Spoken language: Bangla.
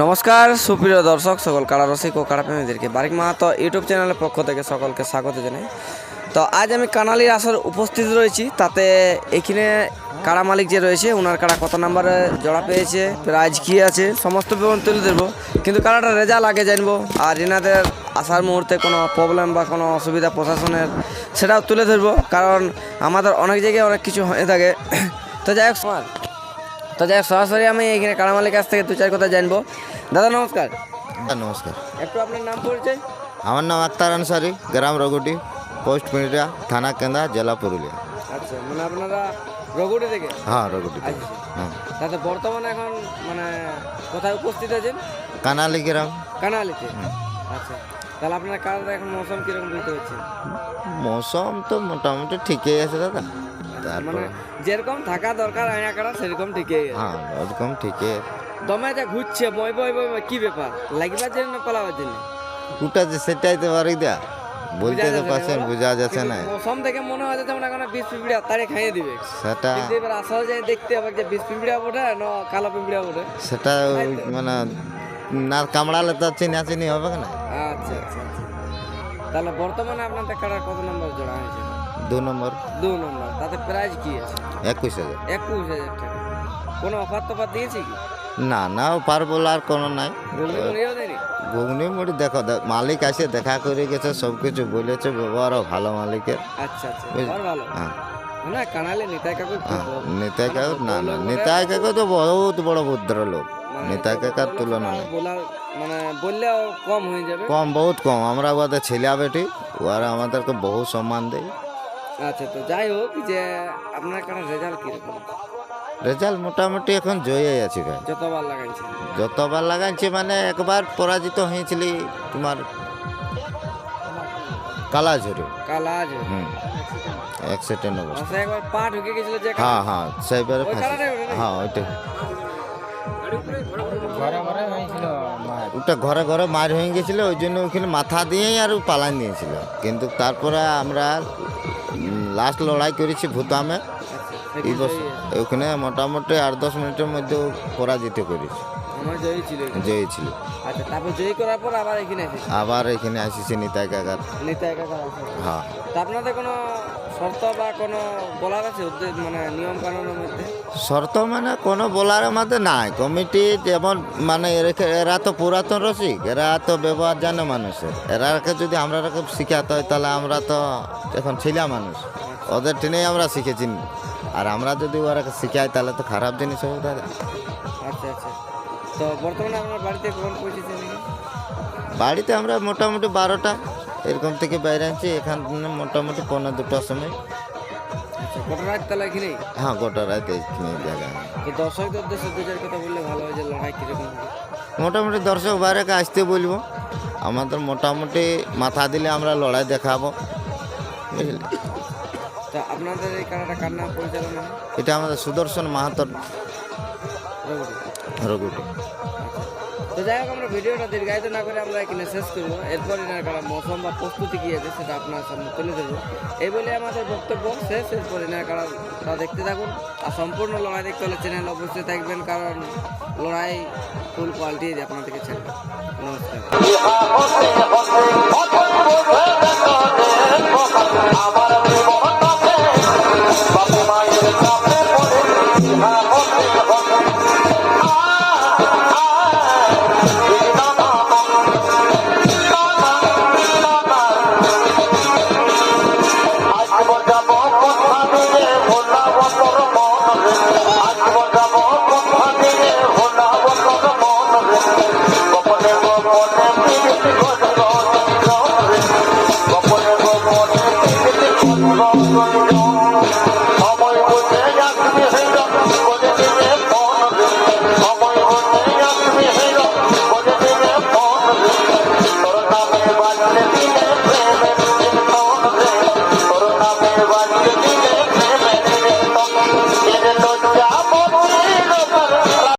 নমস্কার সুপ্রিয় দর্শক সকল কাড়া রসিক ও কাড়া প্রেমীদেরকে বারিক মাহাতো ইউটিউব চ্যানেলের পক্ষ থেকে সকলকে স্বাগত জানাই। তো আজ আমি কানালির আসর উপস্থিত রয়েছি, তাতে এখানে কাড়া মালিক যে রয়েছে ওনার কাড়া কত নাম্বারে জোড়া পেয়েছে, প্রাইজ কী আছে, সমস্ত বিবরণ তুলে ধরবো। কিন্তু কাড়াটা রেজাল্ট আগে জানবো, আর এনাদের আসার মুহূর্তে কোনো প্রবলেম বা কোনো অসুবিধা প্রশাসনের সেটাও তুলে ধরবো, কারণ আমাদের অনেক জায়গায় অনেক কিছু হয়ে থাকে। তো যাই হোক সরাসরি আমি এখানে কাড়া মালিক কাছ থেকে দু চার কথা জানবো। দাদা নমস্কার। নমস্কার, একটু আপনার নাম পরিচয়। আমার নাম আক্তার আনসারি, গ্রাম রঘুটি, পোস্ট মিডিয়া, থানা কেন্দা, জেলা পুরুলিয়া। আচ্ছা, মানে আপনারা রঘুটি থেকে? হ্যাঁ, রঘুটি থেকে। আচ্ছা, হ্যাঁ, তাতে বর্তমানে এখন মানে কোথায় উপস্থিত আছেন? কানালি গ্রাম। কানালিতে। আচ্ছা, তাহলে আপনার কাড়াটা এখন মৌসুম কীরকম বুঝতে পারছেন? মৌসুম তো মোটামুটি ঠিকই আছে দাদা। মানে তারপর যেরকম থাকা দরকার আয়া কাড়া সেরকম ঠিকই আছে। হ্যাঁ, ওরকম ঠিকই। দমে যা ঘুরছে বই বই বই বই, কি ব্যাপার? লাগবার জন্য না পালাবার জন্য? ওটা যে সেটাই তো পারি দা, বলতে তো পারছেন, বোঝা যাচ্ছে না। মৌসুম থেকে মনে হয় যেমন এখন 20 পিঁপড়া তারে খাইয়ে দিবে। সেটা কিন্তু এবার আসা যায় দেখতে হবে যে 20 পিঁপড়া ওঠে না কালো পিঁপড়া ওঠে। সেটা মানে না কামড়ালে তো চিনি হবে না। আচ্ছা আচ্ছা আচ্ছা, তাহলে বর্তমানে আপনাদের কাড়ার কত নম্বর জোড়া হয়েছে? 2 নম্বর। 2 নম্বর। তাতে প্রাইজ কি আছে? 21,000। 21,000 টাকা। কোনো অফার টফার দিয়েছে কি? না না, পার বলার কোনো নাই। গুলিও দেয়নি? ঘুগনি মুড়ি দেখো, মালিক আসে দেখা করে গেছে, সব কিছু বলেছে, ব্যবহারও ভালো মালিকের। আচ্ছা আচ্ছা, ভালো। হ্যাঁ না কানালে নিতাই কাকু হ্যাঁ, নিতাই কাকু না, নিতাই কাকু তো বহুত বড় ভদ্রলোক, নিতাই কাকার তুলনা নেই। মানে বললেও কম হয়ে যাবে। কম, বহুত কম। আমরা ওদের ছেলে বেটি, ওরা আমাদেরকে বহু সম্মান দেয়। আচ্ছা, তো যাই হোক, যে আপনার কাছে রেজাল্ট কিরকম? রেজাল্ট মোটামুটি এখন জয়ে আছি ভাই। যতবার লাগাইছে? যতবার লাগাইছি মানে একবার পরাজিত হয়েছিলি তোমার কালাঝুরি। কালাজ? অ্যাক্সিডেন্ট অবস্থা। আচ্ছা, একবার পা ঢুকে গেছিল যে? হ্যাঁ হ্যাঁ, সেইবারে ওই কারণে? হ্যাঁ ওইটাই। ওটা ঘরে ঘরে মার হয়ে গেছিল, ওই জন্য ওখানে মাথা দিয়েই আর পালান দিয়েছিল। কিন্তু তারপরে আমরা লাস্ট লড়াই করেছি ভুতামে। এই বছর ওখানে মোটামুটি 8-10 মিনিটের মধ্যে পরাজিত করেছি। আমার জয়ী ছিল? জয়ী ছিল। আচ্ছা, তারপর জয়ী করার পর আবার এখানে এসেছি? আবার এখানে আসিছি নিতাই কাকার। নিতাই কাকার? হ্যাঁ। তা আপনাদের কোনো শর্ত বা কোনো বলার আছে ওদের, মানে নিয়ম কানুনের মধ্যে? শর্ত মানে কোনো বলার মধ্যে নাই। কমিটি যেমন মানে এরা তো পুরাতন রসিক, এরা তো ব্যবহার জানে মানুষের। এরাকে যদি আমরা শিখাতে হয় তাহলে আমরা তো এখন ছেলে মানুষ, ওদের টেনেই আমরা শিখেছি। আর আমরা যদি ওরা শিখাই তাহলে তো খারাপ জিনিস হবে দাদা। আচ্ছা আচ্ছা, তো বর্তমানে আপনার বাড়িতে কখন পৌঁছেছেন? বাড়িতে আমরা মোটামুটি 12টা এরকম থেকে বাইরে আনছি। এখান মোটামুটি 1:45 সময়। আচ্ছা, গোটা রাত তাহলে এখানেই? হ্যাঁ, গোটা রাত এখানে জায়গা। তো দর্শকদের উদ্দেশ্যে দু চার কথা বললে ভালো হয়, যে লড়াই কীরকম হবে? মোটামুটি দর্শক বাইরেকে আসতে বলবো। আমাদের মোটামুটি মাথা দিলে আমরা লড়াই দেখাবো, বুঝলি। তা আপনাদের এই কারাটা কার নাম পরিচালনা? এটা আমাদের সুদর্শন মাহাতর রঘুটি। তো যাই হোক, আমরা ভিডিওটা দীর্ঘায়িত না করে আমরা এখানে শেষ করবো। এরপর এনার কারা মৌসুম বা প্রস্তুতি কী আছে সেটা আপনার সামনে তুলে ধরবো। এই বলে আমাদের বক্তব্য শেষ। এরপর এনার কারা দেখতে থাকুন, আর সম্পূর্ণ লড়াই দেখতে হলে চ্যানেল অবশ্যই থাকবেন, কারণ লড়াই ফুল কোয়ালিটি আপনাদেরকে ছাড়বে। নমস্কার। Go,